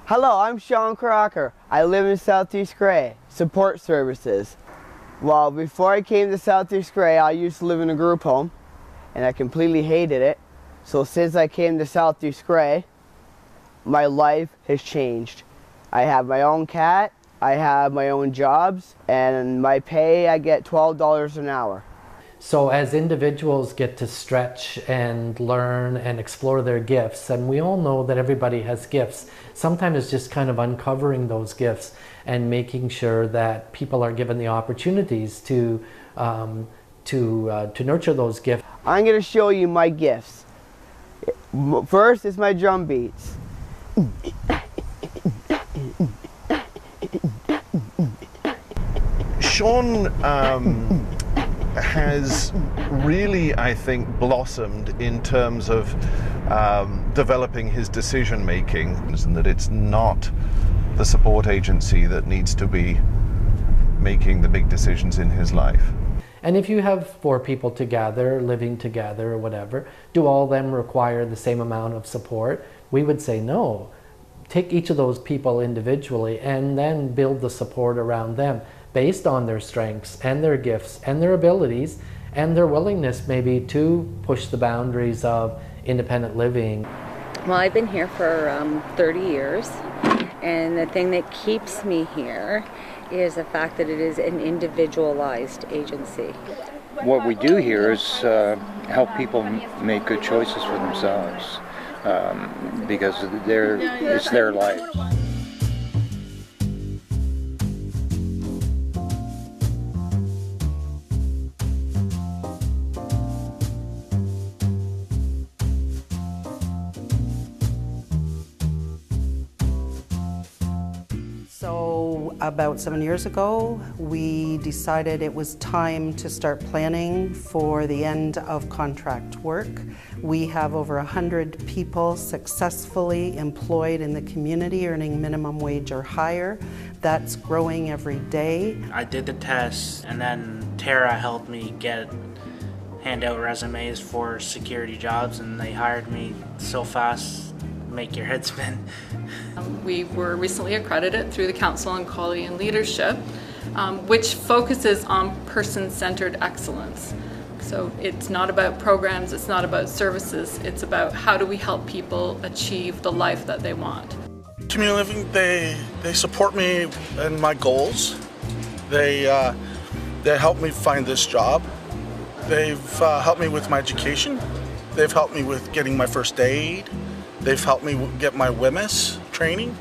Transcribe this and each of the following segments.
Hello, I'm Sean Crocker. I live in Southeast Grey. Support services. Well, before I came to Southeast Grey, I used to live in a group home, and I completely hated it. So since I came to Southeast Grey, my life has changed. I have my own cat, I have my own jobs, and my pay, I get $12 an hour. So as individuals get to stretch and learn and explore their gifts, and we all know that everybody has gifts, sometimes it's just kind of uncovering those gifts and making sure that people are given the opportunities to nurture those gifts. I'm going to show you my gifts. First is my drum beats. Sean has really, I think, blossomed in terms of developing his decision making, and that it's not the support agency that needs to be making the big decisions in his life. And if you have 4 people together, living together or whatever, do all of them require the same amount of support? We would say no. Take each of those people individually and then build the support around them based on their strengths and their gifts and their abilities and their willingness maybe to push the boundaries of independent living. Well, I've been here for 30 years, and the thing that keeps me here is the fact that it is an individualized agency. What we do here is help people make good choices for themselves because it's their lives. So about 7 years ago, we decided it was time to start planning for the end of contract work. We have over 100 people successfully employed in the community earning minimum wage or higher. That's growing every day. I did the test, and then Tara helped me hand out resumes for security jobs, and they hired me so fast, make your head spin. We were recently accredited through the Council on Quality and Leadership, which focuses on person-centered excellence. So it's not about programs, it's not about services, it's about how do we help people achieve the life that they want. Community Living, they support me in my goals. They helped me find this job. They've helped me with my education. They've helped me with getting my first aid. They've helped me get my WMIS training.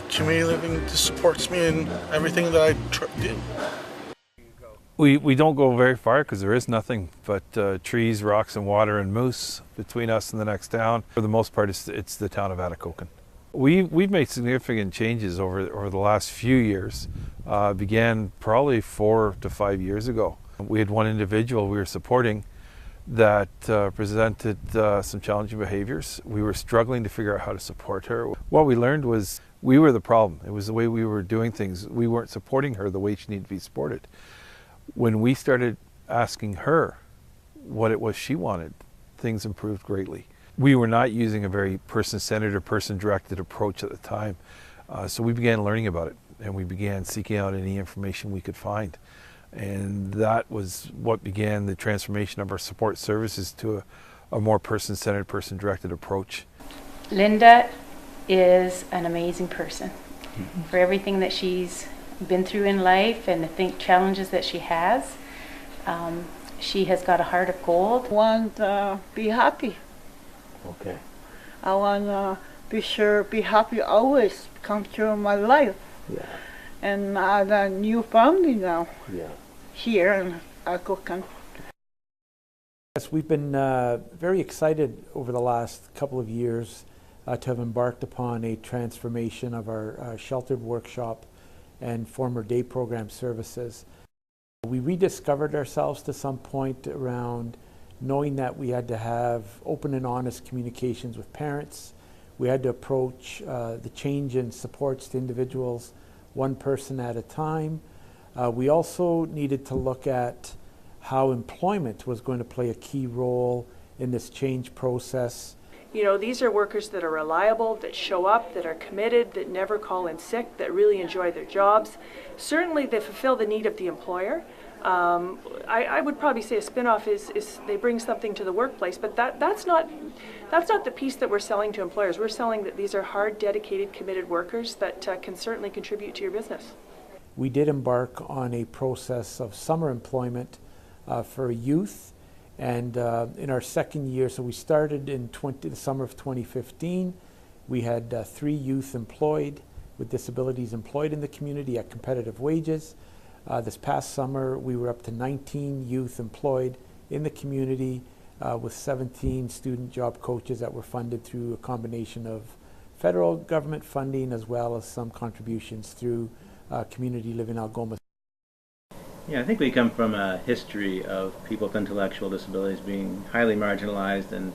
Community Living supports me in everything that I do. We don't go very far because there is nothing but trees, rocks, and water and moose between us and the next town. For the most part, it's the town of Atikokan. We've made significant changes over the last few years. Began probably 4 to 5 years ago. We had one individual we were supporting that presented some challenging behaviors. We were struggling to figure out how to support her. What we learned was we were the problem. It was the way we were doing things. We weren't supporting her the way she needed to be supported. When we started asking her what it was she wanted, things improved greatly. We were not using a very person-centered or person-directed approach at the time. So we began learning about it, and we began seeking out any information we could find. And that was what began the transformation of our support services to a more person-centered, person-directed approach. Linda is an amazing person. For everything that she's been through in life and the challenges that she has got a heart of gold. I want to be happy. Okay. I want to be happy always come through my life. Yeah. And I have a new family now. Yeah. Here in Atikokan. Yes, we've been very excited over the last couple of years to have embarked upon a transformation of our sheltered workshop and former day program services. We rediscovered ourselves to some point around knowing that we had to have open and honest communications with parents. We had to approach the change in supports to individuals one person at a time. We also needed to look at how employment was going to play a key role in this change process. You know, these are workers that are reliable, that show up, that are committed, that never call in sick, that really enjoy their jobs. Certainly they fulfill the need of the employer. I would probably say a spin-off is they bring something to the workplace, but that's not the piece that we're selling to employers. We're selling that these are hard, dedicated, committed workers that can certainly contribute to your business. We did embark on a process of summer employment for youth, and in our second year, so we started in the summer of 2015, we had 3 youth employed with disabilities employed in the community at competitive wages. This past summer, we were up to 19 youth employed in the community with 17 student job coaches that were funded through a combination of federal government funding as well as some contributions through Community Living Algoma. Yeah, I think we come from a history of people with intellectual disabilities being highly marginalized, and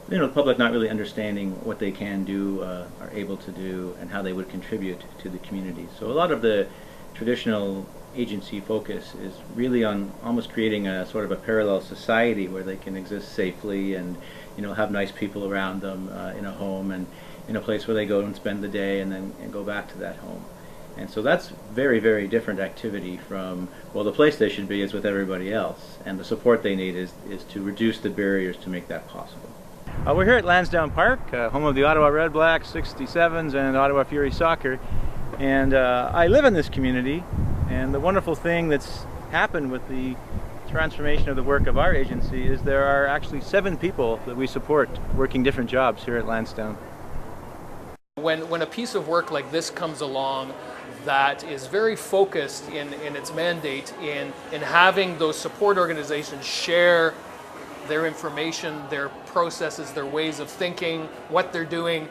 the public not really understanding what they can do, are able to do, and how they would contribute to the community. So a lot of the traditional agency focus is really on almost creating a sort of a parallel society where they can exist safely and have nice people around them in a home and in a place where they go and spend the day and go back to that home. And so that's very, very different activity from, well, the place they should be is with everybody else, and the support they need is to reduce the barriers to make that possible. We're here at Lansdowne Park, home of the Ottawa Red Blacks, 67s, and Ottawa Fury Soccer. And I live in this community, and the wonderful thing that's happened with the transformation of the work of our agency is there are actually 7 people that we support working different jobs here at Lansdowne. When a piece of work like this comes along that is very focused in its mandate in having those support organizations share their information, their processes, their ways of thinking, what they're doing,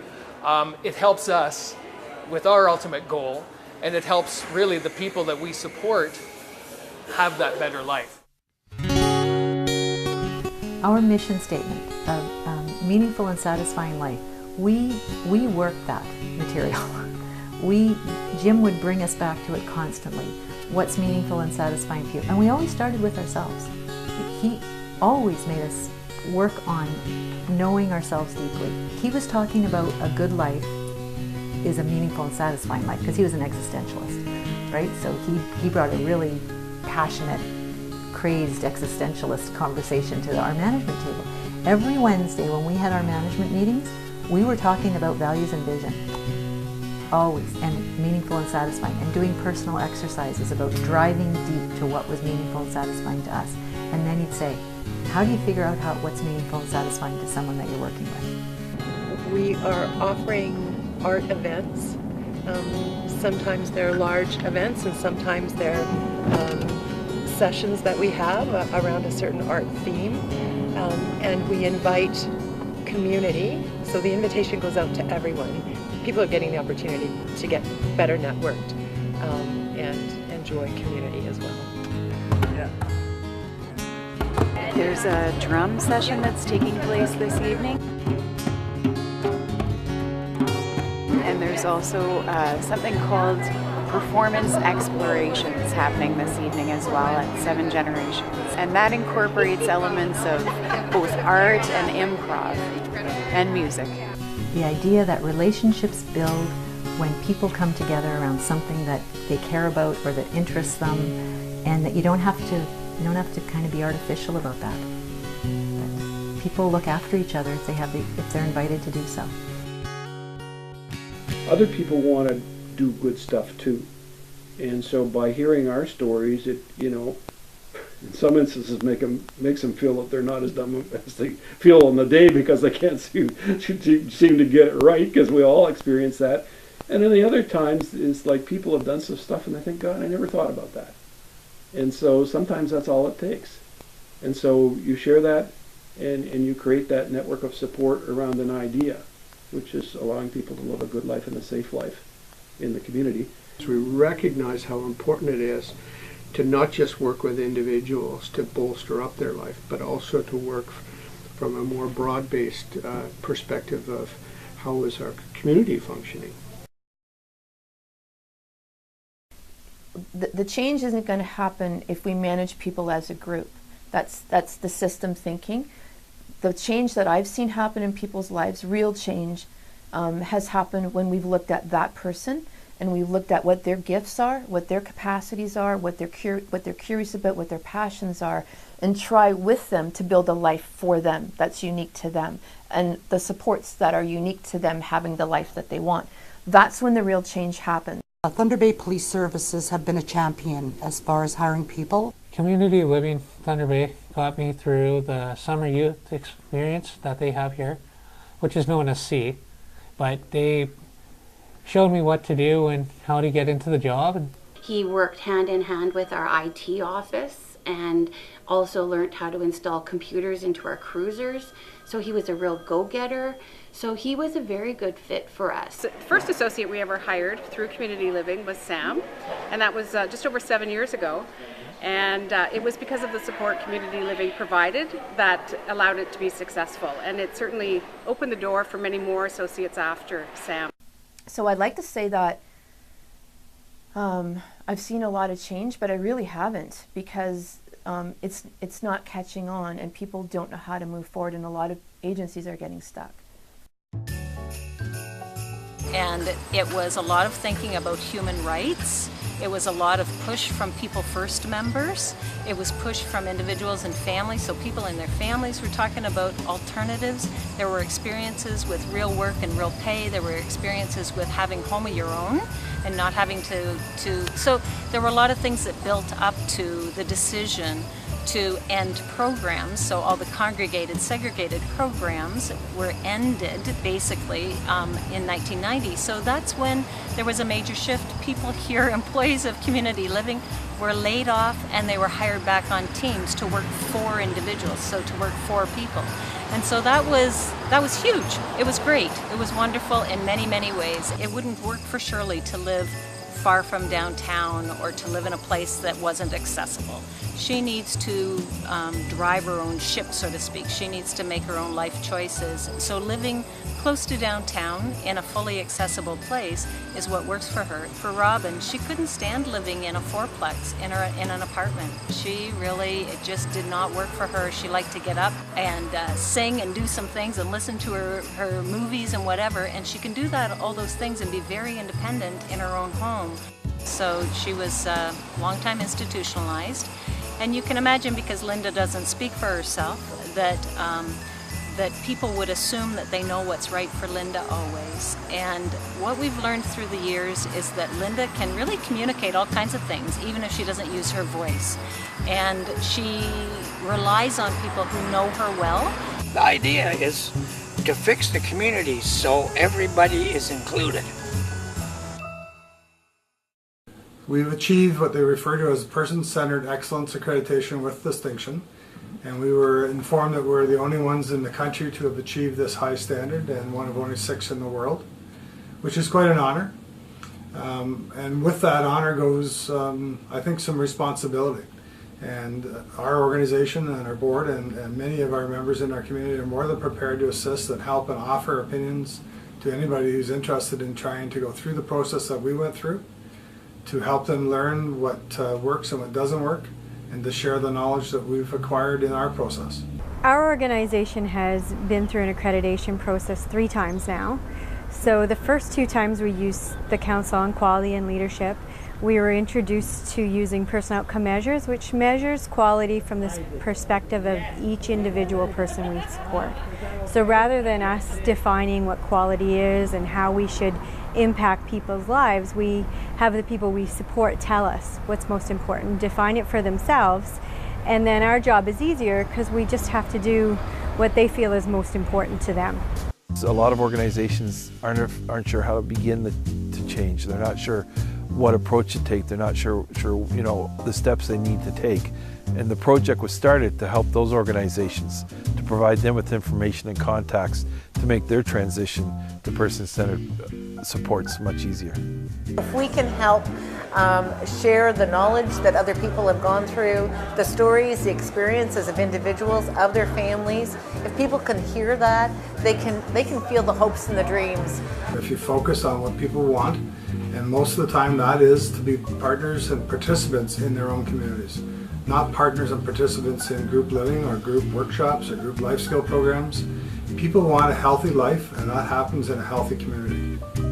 it helps us with our ultimate goal, and it helps really the people that we support have that better life. Our mission statement of meaningful and satisfying life, we work that material. Jim would bring us back to it constantly. What's meaningful and satisfying to you? And we always started with ourselves. He always made us work on knowing ourselves deeply. He was talking about a good life is a meaningful and satisfying life because he was an existentialist, right? So he brought a really passionate, crazed existentialist conversation to our management table. Every Wednesday when we had our management meetings, we were talking about values and vision. Always, and meaningful and satisfying, and doing personal exercises about driving deep to what was meaningful and satisfying to us. And then he'd say, how do you figure out what's meaningful and satisfying to someone that you're working with? We are offering art events. Sometimes they're large events, and sometimes they're sessions that we have around a certain art theme. And we invite community, so the invitation goes out to everyone. People are getting the opportunity to get better networked and enjoy community as well. Yeah. There's a drum session that's taking place this evening. And there's also something called Performance Explorations happening this evening as well at 7 Generations. And that incorporates elements of both art and improv and music. The idea that relationships build when people come together around something that they care about or that interests them, and that you don't have to kind of be artificial about that. But people look after each other if they're invited to do so. Other people want to do good stuff too, and so by hearing our stories, it in some instances makes them feel that they're not as dumb as they feel on the day because they can't seem to get it right, because we all experience that. And then the other times is like people have done some stuff and they think, God, I never thought about that. And so sometimes that's all it takes. And so you share that and you create that network of support around an idea, which is allowing people to live a good life and a safe life in the community. So we recognize how important it is to not just work with individuals to bolster up their life, but also to work from a more broad-based perspective of how is our community functioning. The change isn't going to happen if we manage people as a group. That's the system thinking. The change that I've seen happen in people's lives, real change, has happened when we've looked at that person and we've looked at what their gifts are, what their capacities are, what they're curious about, what their passions are, and try with them to build a life for them that's unique to them, and the supports that are unique to them having the life that they want. That's when the real change happens. Thunder Bay Police Services have been a champion as far as hiring people. Community Living Thunder Bay got me through the summer youth experience that they have here, which is known as C, but they showed me what to do and how to get into the job. He worked hand in hand with our IT office and also learned how to install computers into our cruisers. So he was a real go-getter. So he was a very good fit for us. The first associate we ever hired through Community Living was Sam, and that was just over 7 years ago. And it was because of the support Community Living provided that allowed it to be successful. And it certainly opened the door for many more associates after Sam. So I'd like to say that I've seen a lot of change, but I really haven't, because it's not catching on and people don't know how to move forward, and a lot of agencies are getting stuck. And it was a lot of thinking about human rights. It was a lot of push from People First members. It was push from individuals and families, so people and their families were talking about alternatives. There were experiences with real work and real pay. There were experiences with having home of your own and not having to. So there were a lot of things that built up to the decision to end programs. So all the congregated, segregated programs were ended basically in 1990. So that's when there was a major shift. People here, employees of Community Living, were laid off and they were hired back on teams to work for individuals, so to work for people. And so that was huge. It was great. It was wonderful in many, many ways. It wouldn't work for Shirley to live far from downtown or to live in a place that wasn't accessible. She needs to drive her own ship, so to speak. She needs to make her own life choices. So living close to downtown in a fully accessible place is what works for her. For Robin, she couldn't stand living in a fourplex in an apartment. She really, it just did not work for her. She liked to get up and sing and do some things and listen to her movies and whatever, and she can do that, all those things, and be very independent in her own home. So she was a long time institutionalized. And you can imagine, because Linda doesn't speak for herself, that that people would assume that they know what's right for Linda always. And what we've learned through the years is that Linda can really communicate all kinds of things, even if she doesn't use her voice. And she relies on people who know her well. The idea is to fix the community so everybody is included. We've achieved what they refer to as Person-Centered Excellence Accreditation with Distinction, and we were informed that we're the only ones in the country to have achieved this high standard, and one of only 6 in the world, which is quite an honor. And with that honor goes, I think, some responsibility. And our organization and our board and many of our members in our community are more than prepared to assist and help and offer opinions to anybody who's interested in trying to go through the process that we went through, to help them learn what works and what doesn't work, and to share the knowledge that we've acquired in our process. Our organization has been through an accreditation process 3 times now. So the first 2 times we used the Council on Quality and Leadership. We were introduced to using person outcome measures, which measures quality from the perspective of each individual person we support. So rather than us defining what quality is and how we should impact people's lives, we have the people we support tell us what's most important, define it for themselves, and then our job is easier because we just have to do what they feel is most important to them. A lot of organizations aren't sure how to begin to change. They're not sure what approach to take. They're not sure the steps they need to take. And the project was started to help those organizations, to provide them with information and contacts to make their transition to person-centered supports much easier. If we can help share the knowledge that other people have gone through, the stories, the experiences of individuals, of their families, if people can hear that, they can feel the hopes and the dreams. If you focus on what people want, and most of the time that is to be partners and participants in their own communities. not partners and participants in group living or group workshops or group life skill programs. People want a healthy life, and that happens in a healthy community.